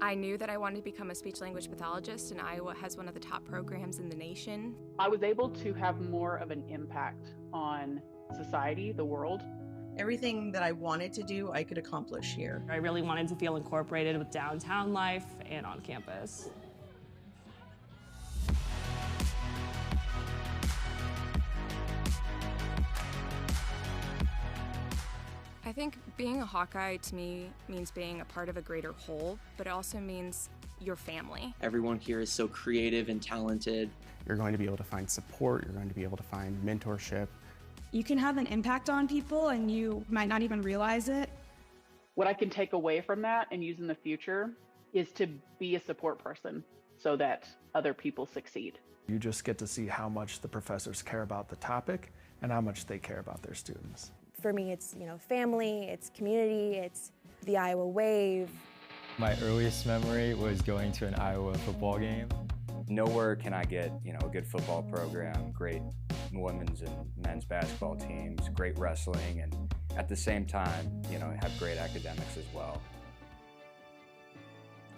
I knew that I wanted to become a speech-language pathologist, and Iowa has one of the top programs in the nation. I was able to have more of an impact on society, the world. Everything that I wanted to do, I could accomplish here. I really wanted to feel incorporated with downtown life and on campus. I think being a Hawkeye to me means being a part of a greater whole, but it also means your family. Everyone here is so creative and talented. You're going to be able to find support, you're going to be able to find mentorship. You can have an impact on people and you might not even realize it. What I can take away from that and use in the future is to be a support person so that other people succeed. You just get to see how much the professors care about the topic and how much they care about their students. For me, it's family, it's community, it's the Iowa wave. My earliest memory was going to an Iowa football game. Nowhere can I get a good football program, great women's and men's basketball teams, great wrestling, and at the same time, have great academics as well.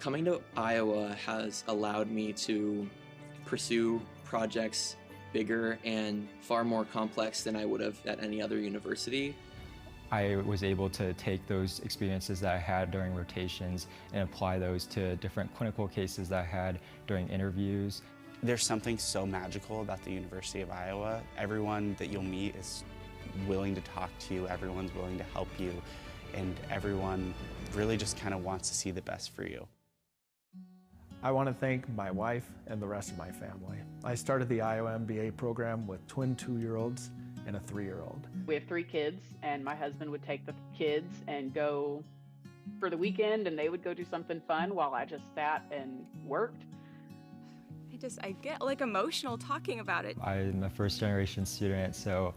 Coming to Iowa has allowed me to pursue projects bigger and far more complex than I would have at any other university. I was able to take those experiences that I had during rotations and apply those to different clinical cases that I had during interviews. There's something so magical about the University of Iowa. Everyone that you'll meet is willing to talk to you, everyone's willing to help you, and everyone really just kind of wants to see the best for you. I want to thank my wife and the rest of my family. I started the Iowa MBA program with twin 2-year-olds and a 3-year-old. We have 3 kids, and my husband would take the kids and go for the weekend, and they would go do something fun while I just sat and worked. I get emotional talking about it. I'm a first-generation student, so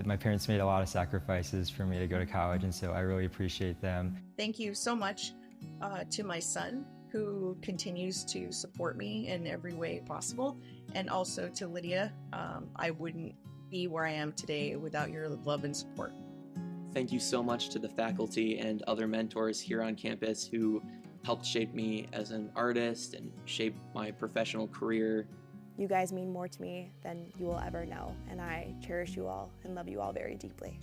my parents made a lot of sacrifices for me to go to college, and so I really appreciate them. Thank you so much to my son, who continues to support me in every way possible, and also to Lydia. I wouldn't be where I am today without your love and support. Thank you so much to the faculty and other mentors here on campus who helped shape me as an artist and shape my professional career. You guys mean more to me than you will ever know, and I cherish you all and love you all very deeply.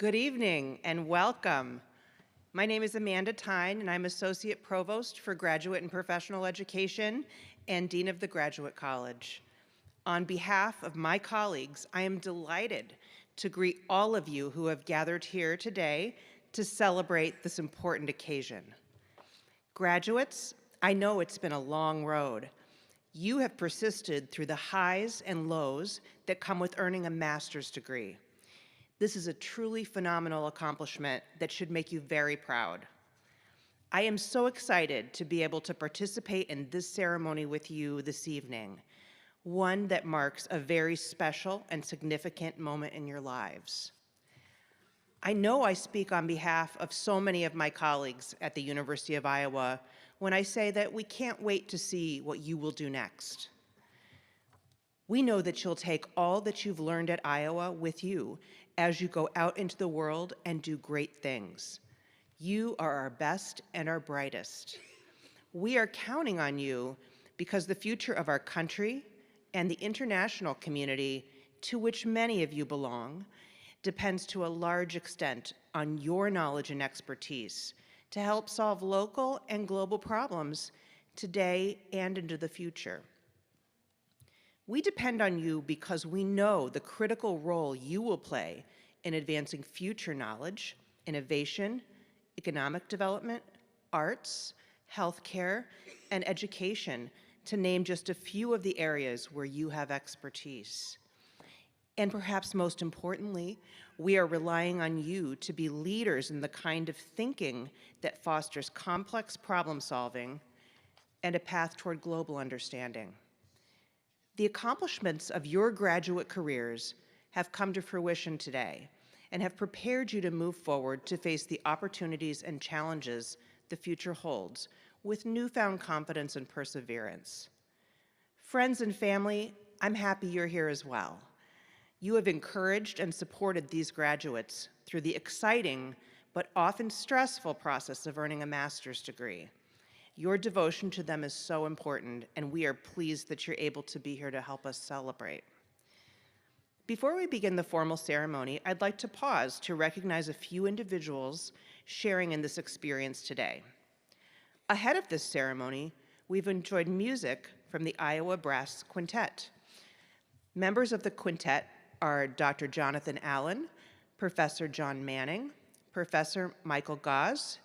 Good evening and welcome. My name is Amanda Tyne and I'm Associate Provost for Graduate and Professional Education and Dean of the Graduate College. On behalf of my colleagues, I am delighted to greet all of you who have gathered here today to celebrate this important occasion. Graduates, I know it's been a long road. You have persisted through the highs and lows that come with earning a master's degree. This is a truly phenomenal accomplishment that should make you very proud. I am so excited to be able to participate in this ceremony with you this evening, one that marks a very special and significant moment in your lives. I know I speak on behalf of so many of my colleagues at the University of Iowa when I say that we can't wait to see what you will do next. We know that you'll take all that you've learned at Iowa with you as you go out into the world and do great things. You are our best and our brightest. We are counting on you because the future of our country and the international community to which many of you belong depends to a large extent on your knowledge and expertise to help solve local and global problems today and into the future. We depend on you because we know the critical role you will play in advancing future knowledge, innovation, economic development, arts, healthcare, and education, to name just a few of the areas where you have expertise. And perhaps most importantly, we are relying on you to be leaders in the kind of thinking that fosters complex problem solving and a path toward global understanding. The accomplishments of your graduate careers have come to fruition today and have prepared you to move forward to face the opportunities and challenges the future holds with newfound confidence and perseverance. Friends and family, I'm happy you're here as well. You have encouraged and supported these graduates through the exciting but often stressful process of earning a master's degree. Your devotion to them is so important, and we are pleased that you're able to be here to help us celebrate. Before we begin the formal ceremony, I'd like to pause to recognize a few individuals sharing in this experience today. Ahead of this ceremony, we've enjoyed music from the Iowa Brass Quintet. Members of the quintet are Dr. Jonathan Allen, Professor John Manning, Professor Michael Gause,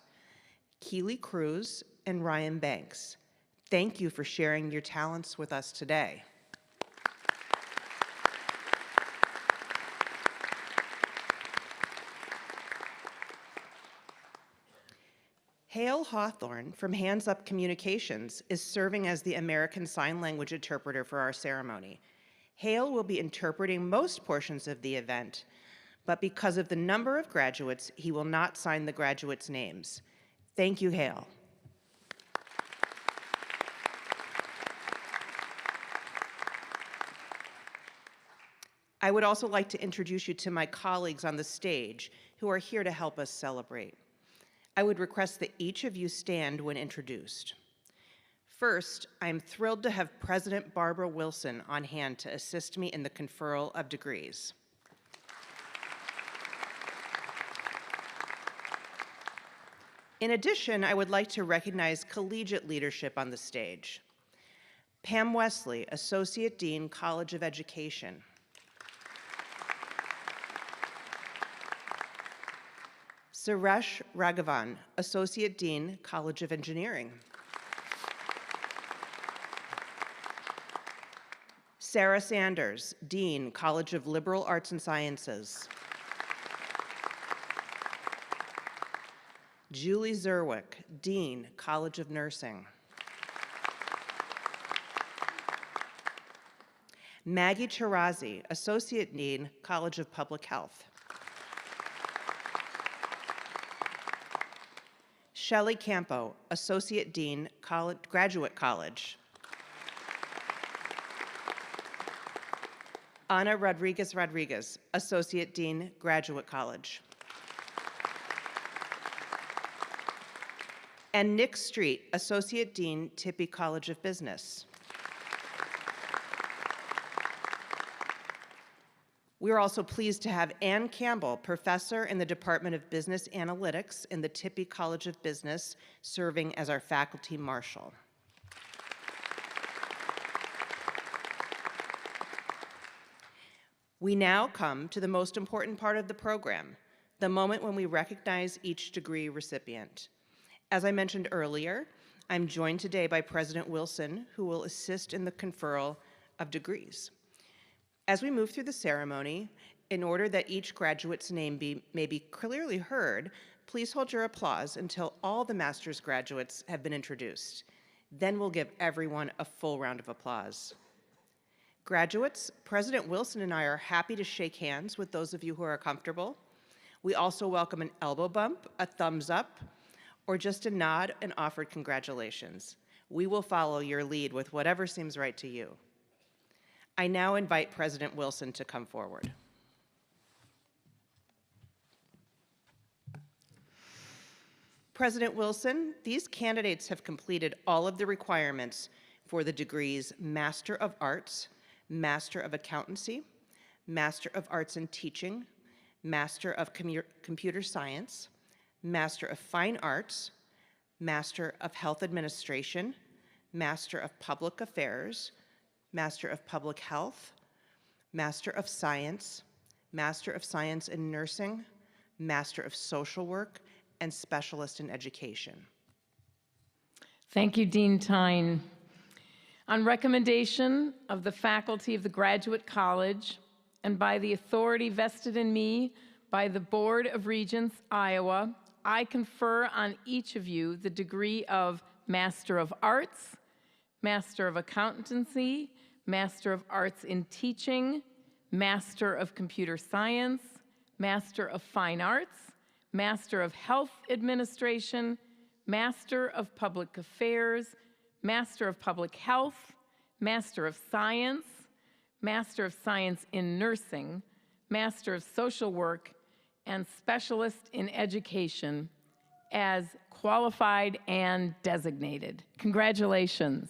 Keely Cruz, and Ryan Banks. Thank you for sharing your talents with us today. Hale Hawthorne from Hands Up Communications is serving as the American Sign Language interpreter for our ceremony. Hale will be interpreting most portions of the event, but because of the number of graduates, he will not sign the graduates' names. Thank you, Hale. I would also like to introduce you to my colleagues on the stage who are here to help us celebrate. I would request that each of you stand when introduced. First, I'm thrilled to have President Barbara Wilson on hand to assist me in the conferral of degrees. In addition, I would like to recognize collegiate leadership on the stage. Pam Wesley, Associate Dean, College of Education. Suresh Raghavan, Associate Dean, College of Engineering. Sarah Sanders, Dean, College of Liberal Arts and Sciences. Julie Zerwick, Dean, College of Nursing. Maggie Chirazi, Associate Dean, College of Public Health. Shelley Campo, Associate Dean, Graduate College. Ana Rodriguez Rodriguez, Associate Dean, Graduate College. And Nick Street, Associate Dean, Tippie College of Business. We are also pleased to have Ann Campbell, Professor in the Department of Business Analytics in the Tippie College of Business, serving as our faculty marshal. We now come to the most important part of the program, the moment when we recognize each degree recipient. As I mentioned earlier, I'm joined today by President Wilson, who will assist in the conferral of degrees. As we move through the ceremony, in order that each graduate's name may be clearly heard, please hold your applause until all the master's graduates have been introduced. Then we'll give everyone a full round of applause. Graduates, President Wilson and I are happy to shake hands with those of you who are comfortable. We also welcome an elbow bump, a thumbs up, or just a nod and offered congratulations. We will follow your lead with whatever seems right to you. I now invite President Wilson to come forward. President Wilson, these candidates have completed all of the requirements for the degrees Master of Arts, Master of Accountancy, Master of Arts in Teaching, Master of Computer Science, Master of Fine Arts, Master of Health Administration, Master of Public Affairs, Master of Public Health, Master of Science in Nursing, Master of Social Work, and Specialist in Education. Thank you, Dean Tyne. On recommendation of the faculty of the Graduate College and by the authority vested in me by the Board of Regents, Iowa, I confer on each of you the degree of Master of Arts, Master of Accountancy, Master of Arts in Teaching, Master of Computer Science, Master of Fine Arts, Master of Health Administration, Master of Public Affairs, Master of Public Health, Master of Science in Nursing, Master of Social Work, and Specialist in Education as qualified and designated. Congratulations.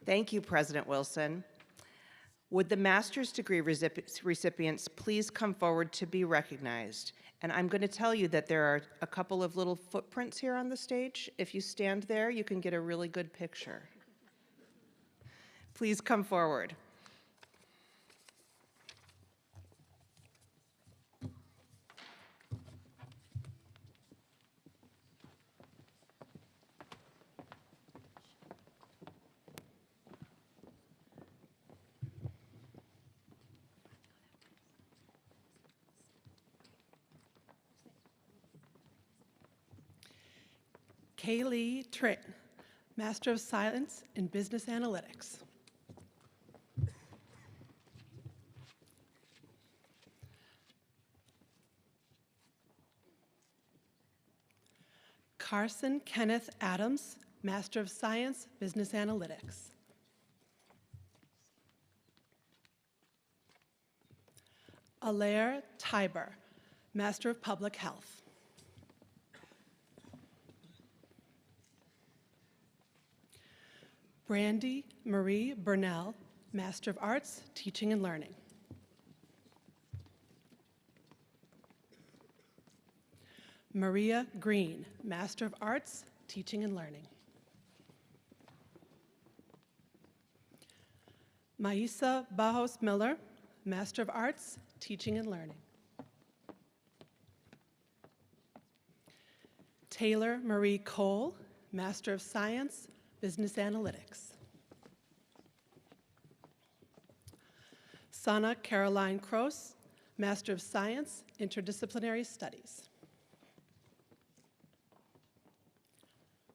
Thank you, President Wilson. Would the master's degree recipients please come forward to be recognized? And I'm going to tell you that there are a couple of little footprints here on the stage. If you stand there, you can get a really good picture. Please come forward. Kaylee Trin, Master of Science in Business Analytics. Carson Kenneth Adams, Master of Science, Business Analytics. Alaire Tiber, Master of Public Health. Brandy Marie Burnell, Master of Arts, Teaching and Learning. Maria Green, Master of Arts, Teaching and Learning. Maisa Bajos Miller, Master of Arts, Teaching and Learning. Taylor Marie Cole, Master of Science, Business Analytics. Sana Caroline Kroos, Master of Science, Interdisciplinary Studies.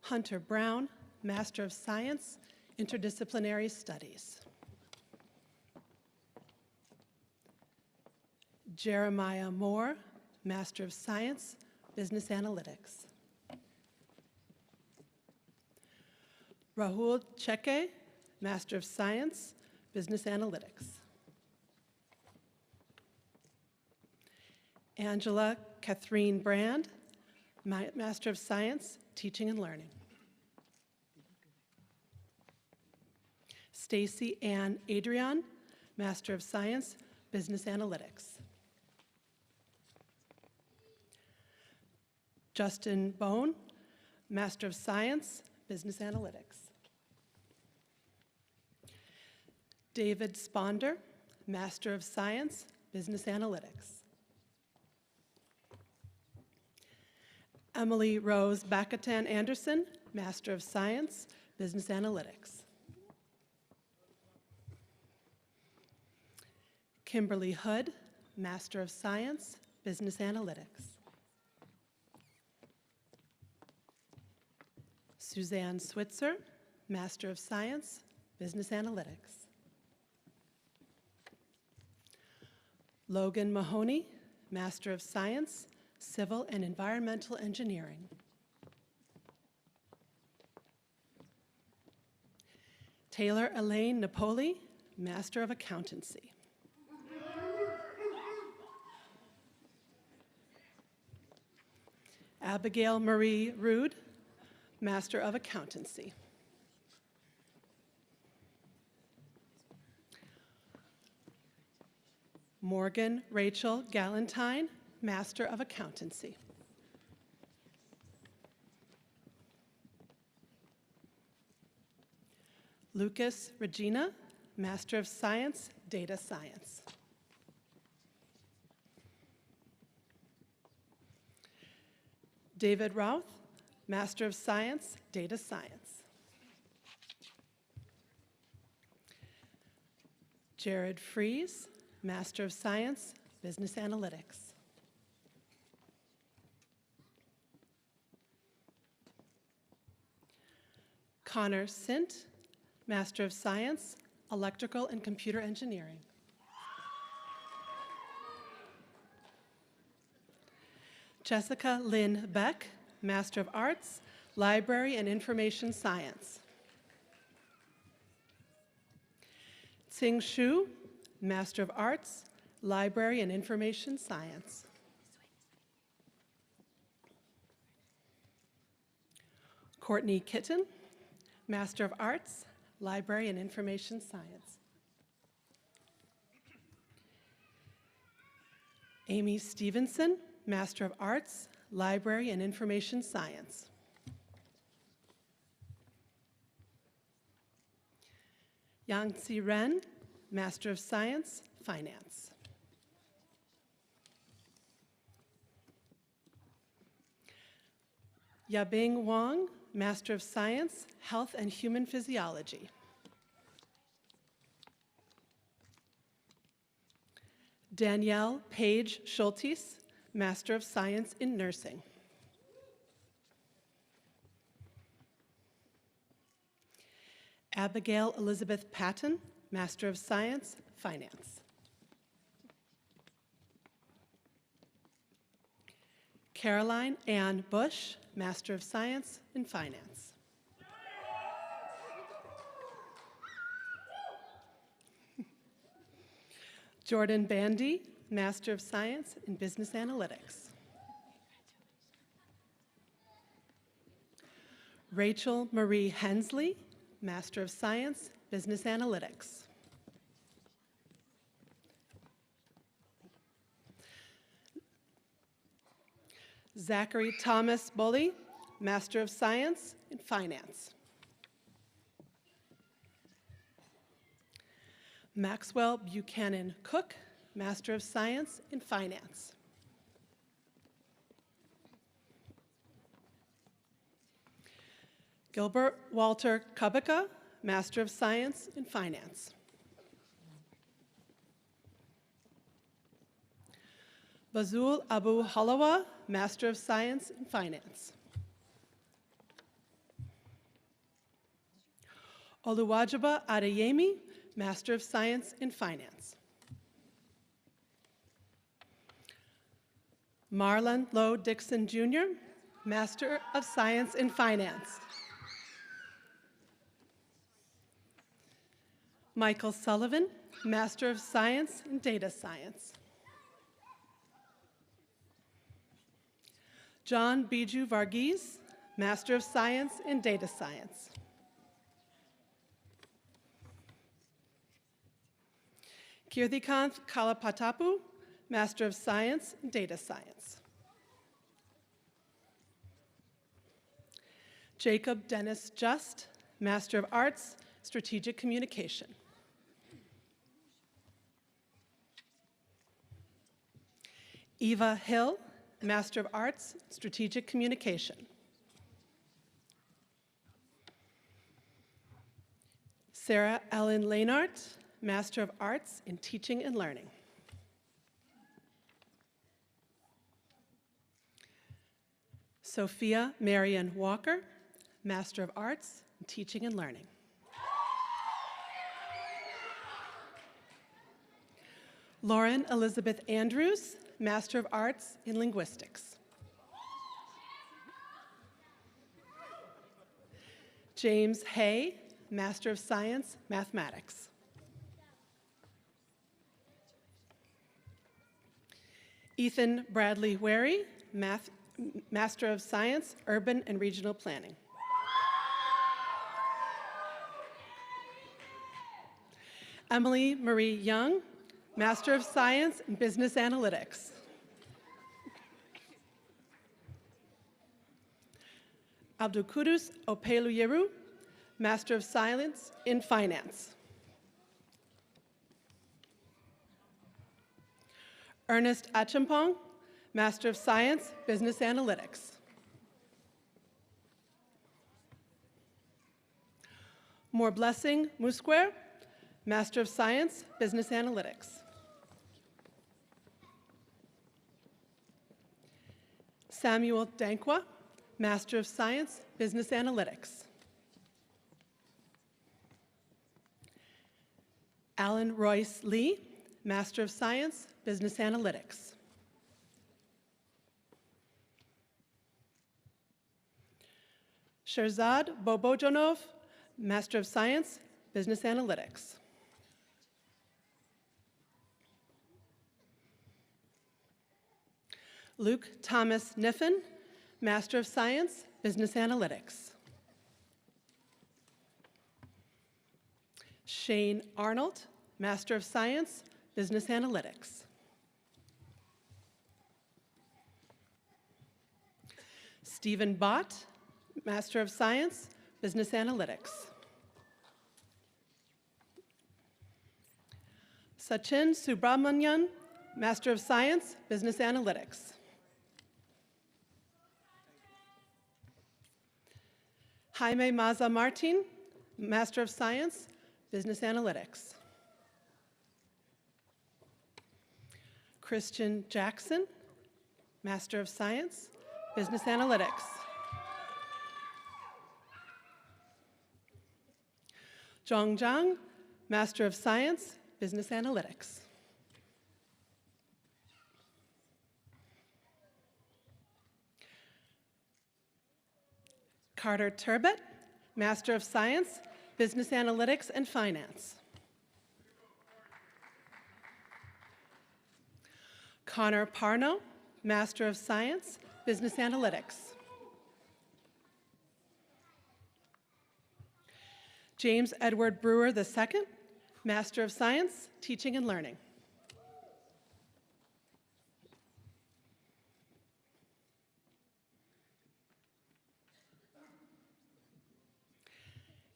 Hunter Brown, Master of Science, Interdisciplinary Studies. Jeremiah Moore, Master of Science, Business Analytics. Rahul Cheke, Master of Science, Business Analytics. Angela Catherine Brand, Master of Science, Teaching and Learning. Stacy Ann Adrian, Master of Science, Business Analytics. Justin Bone, Master of Science, Business Analytics. David Sponder, Master of Science, Business Analytics. Emily Rose Bakatan Anderson, Master of Science, Business Analytics. Kimberly Hood, Master of Science, Business Analytics. Suzanne Switzer, Master of Science, Business Analytics. Logan Mahoney, Master of Science, Civil and Environmental Engineering. Taylor Elaine Napoli, Master of Accountancy. Abigail Marie Rude, Master of Accountancy. Morgan Rachel Galantine, Master of Accountancy. Lucas Regina, Master of Science, Data Science. David Routh, Master of Science, Data Science. Jared Fries, Master of Science, Business Analytics. Connor Sint, Master of Science, Electrical and Computer Engineering. Jessica Lynn Beck, Master of Arts, Library and Information Science. Tsing Shu, Master of Arts, Library and Information Science. Courtney Kitten, Master of Arts, Library and Information Science. Amy Stevenson, Master of Arts, Library and Information Science. Yangtze Ren, Master of Science, Finance. Yabing Wang, Master of Science, Health and Human Physiology. Danielle Page Schultes, Master of Science in Nursing. Abigail Elizabeth Patton, Master of Science, Finance. Caroline Ann Bush, Master of Science in Finance. Jordan Bandy, Master of Science in Business Analytics. Rachel Marie Hensley, Master of Science, Business Analytics. Zachary Thomas Bully, Master of Science in Finance. Maxwell Buchanan Cook, Master of Science in Finance. Gilbert Walter Kubica, Master of Science in Finance. Bazul Abu Halawa, Master of Science in Finance. Oluwajaba Adeyemi, Master of Science in Finance. Marlon Lowe Dixon Jr., Master of Science in Finance. Michael Sullivan, Master of Science in Data Science. John Biju Varghese, Master of Science in Data Science. Kirthikant Kalapatapu, Master of Science in Data Science. Jacob Dennis Just, Master of Arts, Strategic Communication. Eva Hill, Master of Arts, Strategic Communication. Sarah Ellen Leinart, Master of Arts in Teaching and Learning. Sophia Marion Walker, Master of Arts in Teaching and Learning. Lauren Elizabeth Andrews, Master of Arts in Linguistics. James Hay, Master of Science, Mathematics. Ethan Bradley Wary, Master of Science, Urban and Regional Planning. Emily Marie Young, Master of Science in Business Analytics. Abdulkudus Opeluyeru, Master of Science in Finance. Ernest Achimpong, Master of Science, Business Analytics. More Blessing Musquare, Master of Science, Business Analytics. Samuel Dankwa, Master of Science, Business Analytics. Alan Royce Lee, Master of Science, Business Analytics. Sherzad Bobojonov, Master of Science, Business Analytics. Luke Thomas Niffen, Master of Science, Business Analytics. Shane Arnold, Master of Science, Business Analytics. Stephen Bott, Master of Science, Business Analytics. Sachin Subramanian, Master of Science, Business Analytics. Jaime Maza Martin, Master of Science, Business Analytics. Christian Jackson, Master of Science, Business Analytics. Zhongzhang, Master of Science, Business Analytics. Carter Turbot, Master of Science, Business Analytics and Finance. Connor Parno, Master of Science, Business Analytics. James Edward Brewer II, Master of Science, Teaching and Learning.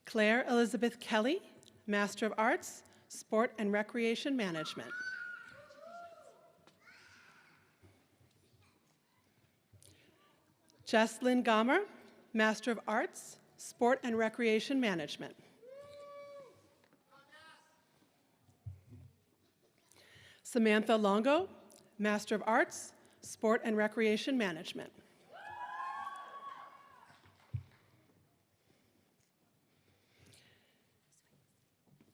Claire Elizabeth Kelly, Master of Arts, Sport and Recreation Management. Jesslyn Gomer, Master of Arts, Sport and Recreation Management. Samantha Longo, Master of Arts, Sport and Recreation Management.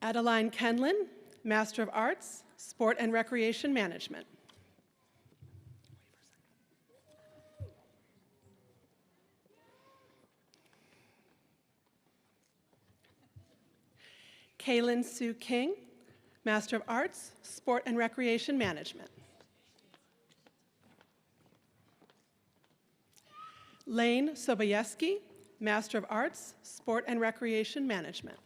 Adeline Kenlin, Master of Arts, Sport and Recreation Management. Kaylin Sue King, Master of Arts, Sport and Recreation Management. Lane Sobayevsky, Master of Arts, Sport and Recreation Management.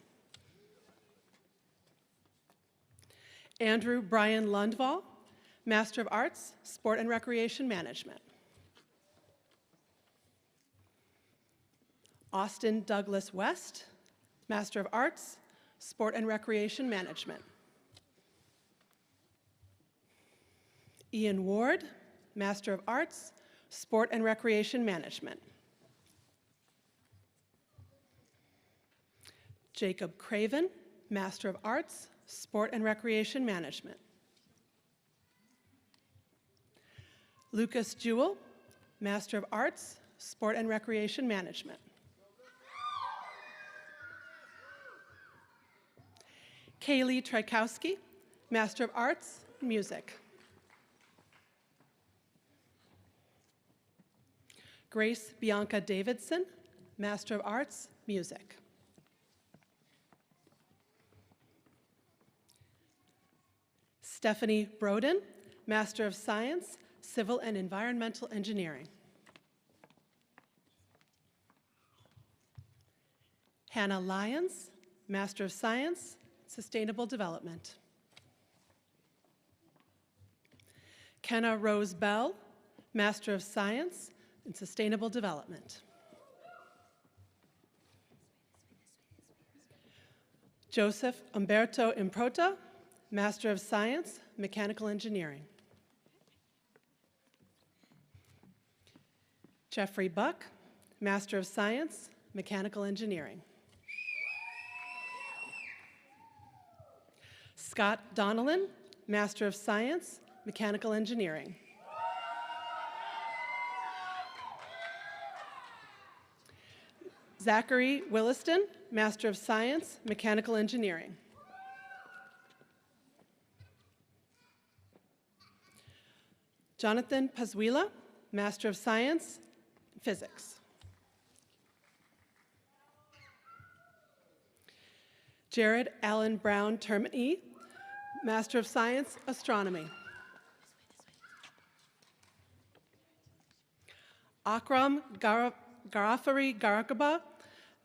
Andrew Brian Lundvall, Master of Arts, Sport and Recreation Management. Austin Douglas West, Master of Arts, Sport and Recreation Management. Ian Ward, Master of Arts, Sport and Recreation Management. Jacob Craven, Master of Arts, Sport and Recreation Management. Lucas Jewell, Master of Arts, Sport and Recreation Management. Kaylee Trykowski, Master of Arts, Music. Grace Bianca Davidson, Master of Arts, Music. Stephanie Broden, Master of Science, Civil and Environmental Engineering. Hannah Lyons, Master of Science, Sustainable Development. Kenna Rose Bell, Master of Science in Sustainable Development. Joseph Umberto Improta, Master of Science, Mechanical Engineering. Jeffrey Buck, Master of Science, Mechanical Engineering. Scott Donnellan, Master of Science, Mechanical Engineering. Zachary Williston, Master of Science, Mechanical Engineering. Jonathan Pazuila, Master of Science, Physics. Jared Allen Brown Termini, Master of Science, Astronomy. Akram Garafari Garakaba,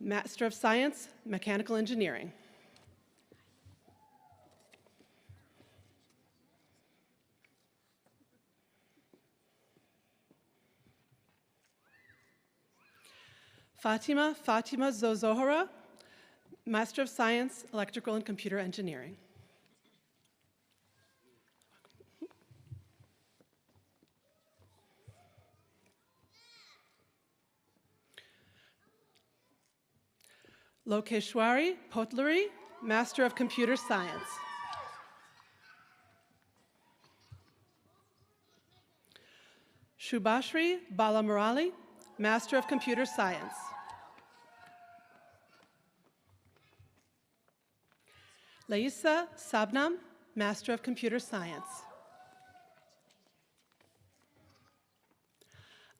Master of Science, Mechanical Engineering. Fatima Zozohara, Master of Science, Electrical and Computer Engineering. Lokeshwari Potlari, Master of Computer Science. Shubhashri Balamurali, Master of Computer Science. Laisa Sabnam, Master of Computer Science.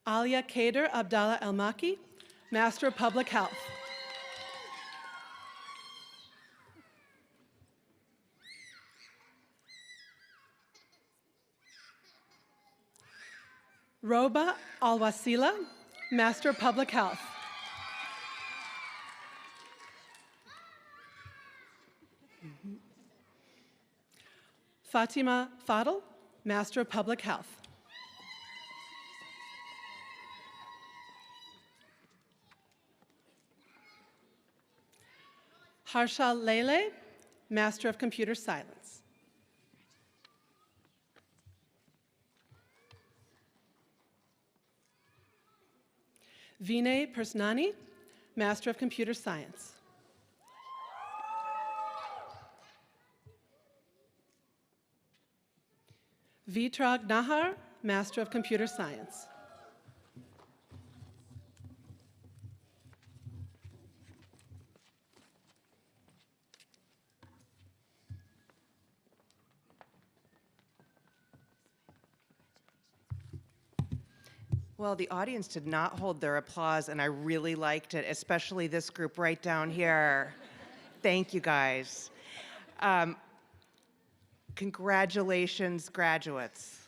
Alia Kader Abdallah El-Maki, Master of Public Health. Roba Al-Wasila, Master of Public Health. Fatima Fadl, Master of Public Health. Harsha Lele, Master of Computer Science. Vinay Persnani, Master of Computer Science. Vitrag Nahar, Master of Computer Science. Well, the audience did not hold their applause, and I really liked it, especially this group right down here. Thank you, guys. Congratulations, graduates.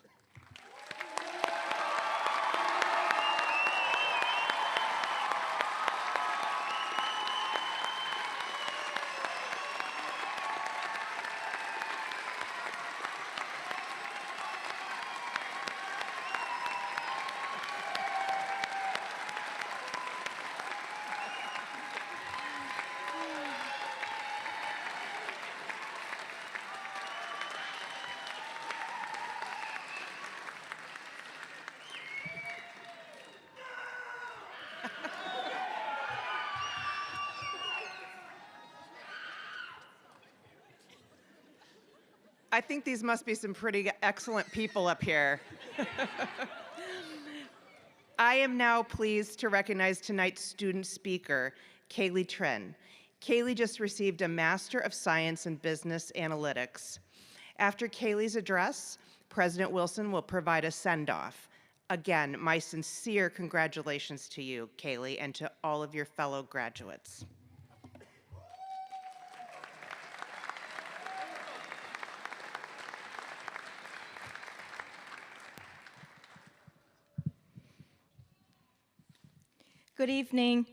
I think these must be some pretty excellent people up here. I am now pleased to recognize tonight's student speaker, Kaylee Tren. Kaylee just received a Master of Science in Business Analytics. After Kaylee's address, President Wilson will provide a send-off. Again, my sincere congratulations to you, Kaylee, and to all of your fellow graduates. Good evening.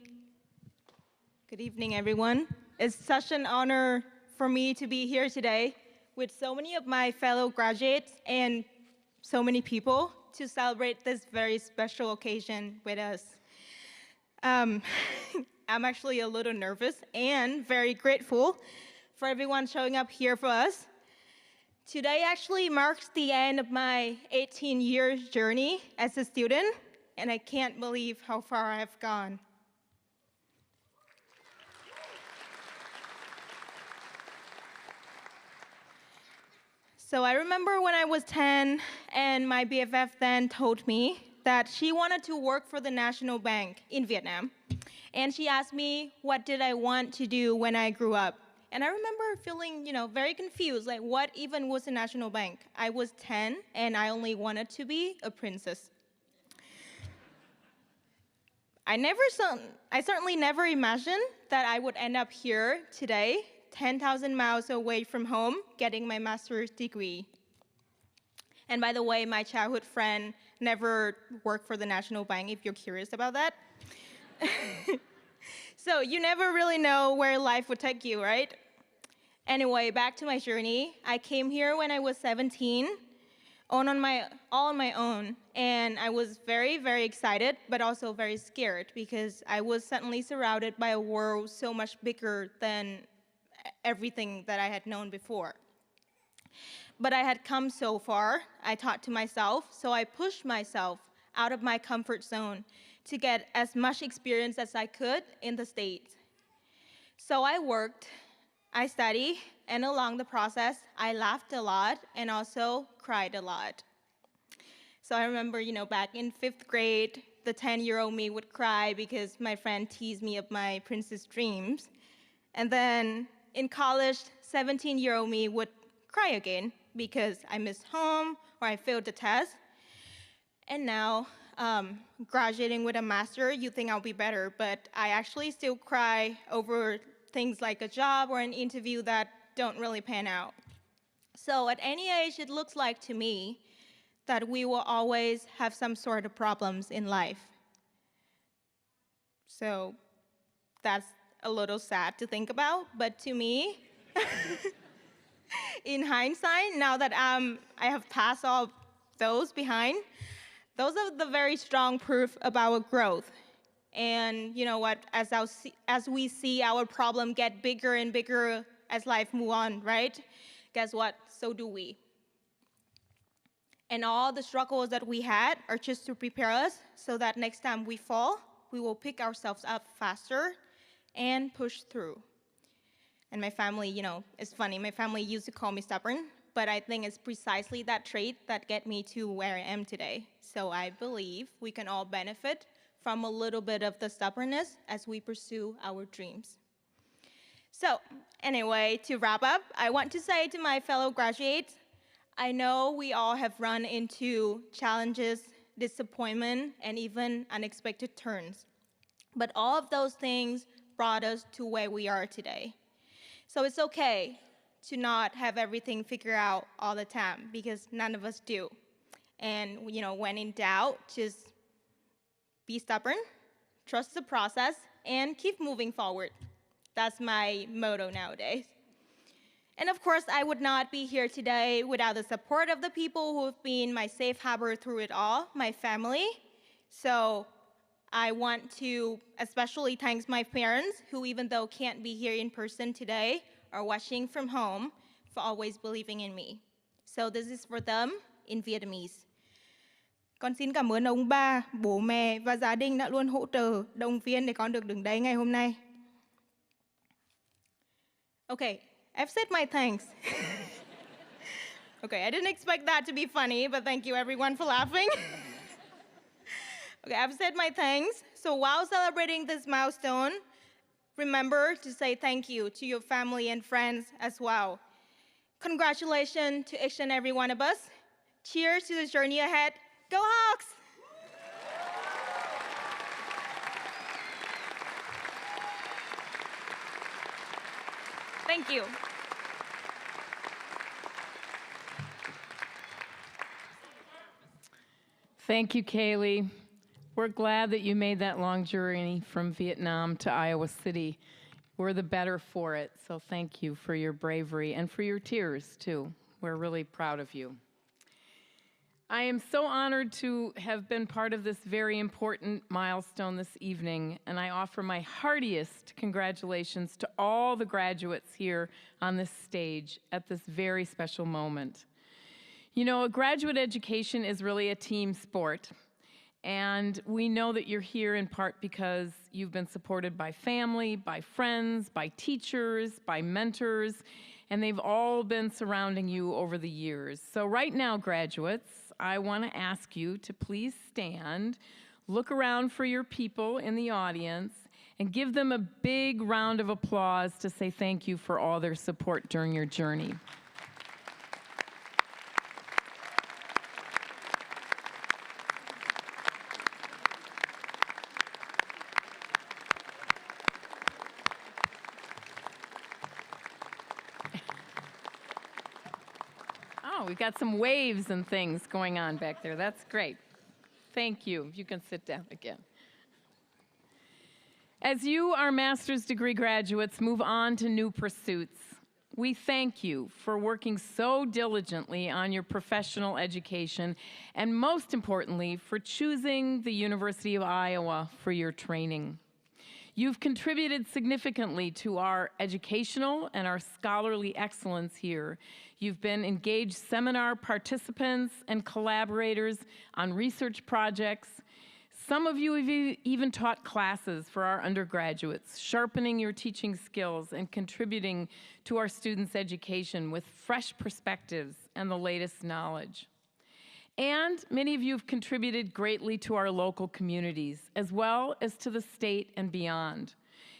Good evening, everyone. It's such an honor for me to be here today with so many of my fellow graduates and so many people to celebrate this very special occasion with us. I'm actually a little nervous and very grateful for everyone showing up here for us. Today actually marks the end of my 18-year journey as a student, and I can't believe how far I've gone. So I remember when I was 10 and my BFF then told me that she wanted to work for the National Bank in Vietnam. And she asked me what did I want to do when I grew up. And I remember feeling, very confused, like what even was the National Bank? I was 10 and I only wanted to be a princess. I certainly never imagined that I would end up here today, 10,000 miles away from home, getting my master's degree. And by the way, my childhood friend never worked for the National Bank, if you're curious about that. So you never really know where life would take you, right? Anyway, back to my journey. I came here when I was 17, all on my own, and I was very, very excited, but also very scared because I was suddenly surrounded by a world so much bigger than everything that I had known before. But I had come so far, I thought to myself, so I pushed myself out of my comfort zone to get as much experience as I could in the States. So I worked, I studied, and along the process, I laughed a lot and also cried a lot. So I remember, back in 5th grade, the 10-year-old me would cry because my friend teased me of my princess dreams. And then in college, 17-year-old me would cry again because I missed home or I failed the test. And now, graduating with a master, you think I'll be better, but I actually still cry over things like a job or an interview that don't really pan out. So at any age, it looks like to me that we will always have some sort of problems in life. So that's a little sad to think about, but to me, in hindsight, now that I have passed all those behind, those are the very strong proof of our growth. And you know what, as we see our problem get bigger and bigger as life moves on, right? Guess what, so do we. And all the struggles that we had are just to prepare us so that next time we fall, we will pick ourselves up faster and push through. And my family, you know, it's funny, my family used to call me stubborn, but I think it's precisely that trait that get me to where I am today. So I believe we can all benefit from a little bit of the stubbornness as we pursue our dreams. So anyway, to wrap up, I want to say to my fellow graduates, I know we all have run into challenges, disappointment, and even unexpected turns. But all of those things brought us to where we are today. So it's okay to not have everything figured out all the time, because none of us do. And you know, when in doubt, just be stubborn, trust the process, and keep moving forward. That's my motto nowadays. And of course, I would not be here today without the support of the people who have been my safe harbor through it all, my family. So I want to especially thank my parents, who even though can't be here in person today, are watching from home, for always believing in me. So this is for them in Vietnamese. Con xin cảm ơn ông ba, bố mẹ và gia đình đã luôn hỗ trợ, động viên để con được đứng đây ngày hôm nay. Okay, I've said my thanks. Okay, I didn't expect that to be funny, but thank you everyone for laughing. Okay, I've said my thanks. So while celebrating this milestone, remember to say thank you to your family and friends as well. Congratulations to each and every one of us. Cheers to the journey ahead. Go Hawks! Thank you. Thank you, Kaylee. We're glad that you made that long journey from Vietnam to Iowa City. We're the better for it, so thank you for your bravery and for your tears, too. We're really proud of you. I am so honored to have been part of this very important milestone this evening, and I offer my heartiest congratulations to all the graduates here on this stage at this very special moment. You know, a graduate education is really a team sport, and we know that you're here in part because you've been supported by family, by friends, by teachers, by mentors, and they've all been surrounding you over the years. So right now, graduates, I want to ask you to please stand, look around for your people in the audience, and give them a big round of applause to say thank you for all their support during your journey. We've got some waves and things going on back there. That's great. Thank you. You can sit down again. As you, our master's degree graduates, move on to new pursuits, we thank you for working so diligently on your professional education, and most importantly, for choosing the University of Iowa for your training. You've contributed significantly to our educational and our scholarly excellence here. You've been engaged seminar participants and collaborators on research projects. Some of you have even taught classes for our undergraduates, sharpening your teaching skills and contributing to our students' education with fresh perspectives and the latest knowledge. And many of you have contributed greatly to our local communities, as well as to the state and beyond.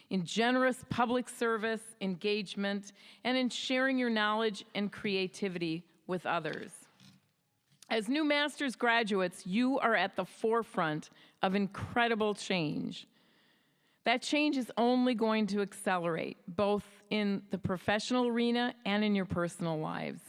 in generous public service, engagement, and in sharing your knowledge and creativity with others. As new master's graduates, you are at the forefront of incredible change. That change is only going to accelerate, both in the professional arena and in your personal lives.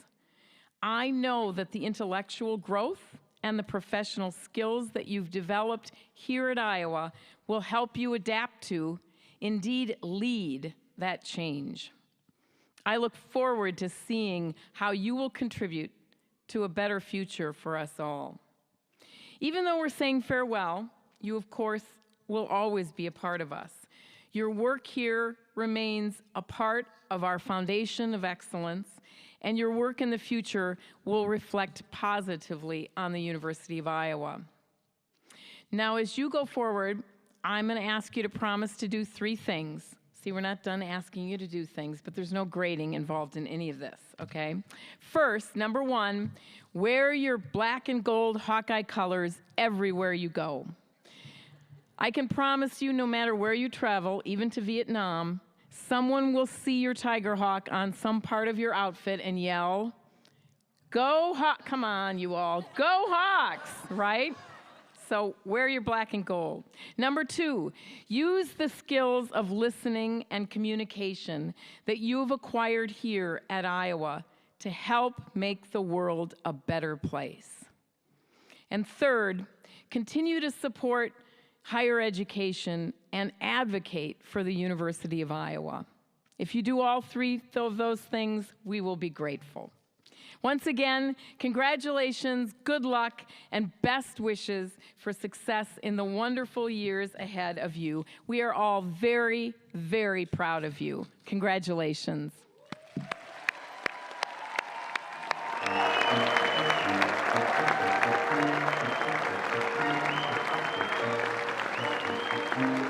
I know that the intellectual growth and the professional skills that you've developed here at Iowa will help you adapt to, indeed lead, that change. I look forward to seeing how you will contribute to a better future for us all. Even though we're saying farewell, you, of course, will always be a part of us. Your work here remains a part of our foundation of excellence, and your work in the future will reflect positively on the University of Iowa. Now, as you go forward, I'm going to ask you to promise to do 3 things. See, we're not done asking you to do things, but there's no grading involved in any of this, okay? First, number 1, wear your black and gold Hawkeye colors everywhere you go. I can promise you, no matter where you travel, even to Vietnam, someone will see your Tiger Hawk on some part of your outfit and yell, "Go Hawks!" Come on, you all. Go Hawks, right? So wear your black and gold. Number 2, use the skills of listening and communication that you've acquired here at Iowa to help make the world a better place. And third, continue to support higher education and advocate for the University of Iowa. If you do all 3 of those things, we will be grateful. Once again, congratulations, good luck, and best wishes for success in the wonderful years ahead of you. We are all very, very proud of you. Congratulations. Thank you.